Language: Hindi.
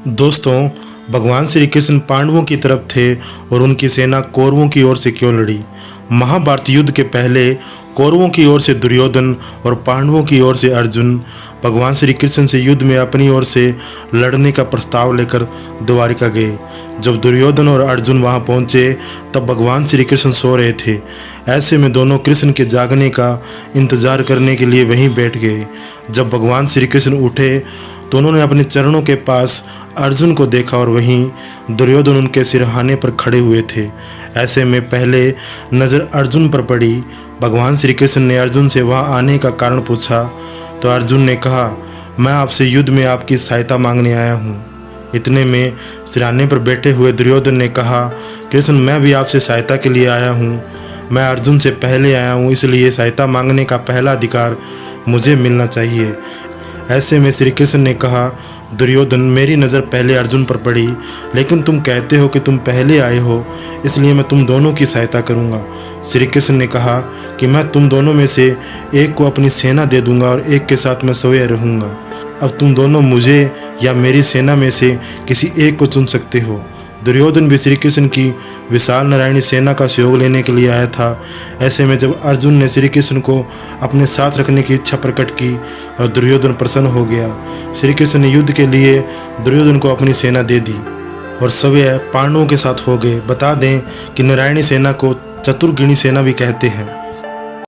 दोस्तों, भगवान श्री कृष्ण पांडवों की तरफ थे और उनकी सेना कौरवों की ओर से क्यों लड़ी। महाभारत युद्ध के पहले कौरवों की ओर से दुर्योधन और पांडवों की ओर से अर्जुन भगवान श्री कृष्ण से युद्ध में अपनी ओर से लड़ने का प्रस्ताव लेकर द्वारिका गए। जब दुर्योधन और अर्जुन वहां पहुंचे तब भगवान श्री कृष्ण सो रहे थे। ऐसे में दोनों कृष्ण के जागने का इंतजार करने के लिए वहीं बैठ गए। जब भगवान श्री कृष्ण उठे तो उन्होंने अपने चरणों के पास अर्जुन को देखा और वहीं दुर्योधन उनके सिरहाने पर खड़े हुए थे। ऐसे में पहले नज़र अर्जुन पर पड़ी। भगवान श्री कृष्ण ने अर्जुन से वहां आने का कारण पूछा तो अर्जुन ने कहा, मैं आपसे युद्ध में आपकी सहायता मांगने आया हूँ। इतने में सिरहाने पर बैठे हुए दुर्योधन ने कहा, कृष्ण, मैं भी आपसे सहायता के लिए आया हूँ। मैं अर्जुन से पहले आया हूँ, इसलिए सहायता मांगने का पहला अधिकार मुझे मिलना चाहिए। ऐसे में श्री कृष्ण ने कहा, दुर्योधन, मेरी नज़र पहले अर्जुन पर पड़ी, लेकिन तुम कहते हो कि तुम पहले आए हो, इसलिए मैं तुम दोनों की सहायता करूंगा। श्री कृष्ण ने कहा कि मैं तुम दोनों में से एक को अपनी सेना दे दूंगा और एक के साथ मैं सोए रहूंगा। अब तुम दोनों मुझे या मेरी सेना में से किसी एक को चुन सकते हो। दुर्योधन भी श्री कृष्ण की विशाल नारायणी सेना का सहयोग लेने के लिए आया था। ऐसे में जब अर्जुन ने श्री कृष्ण को अपने साथ रखने की इच्छा प्रकट की और दुर्योधन प्रसन्न हो गया। श्री कृष्ण ने युद्ध के लिए दुर्योधन को अपनी सेना दे दी और सवै पांडवों के साथ हो गए। बता दें कि नारायणी सेना को चतुर्गिणी सेना भी कहते हैं।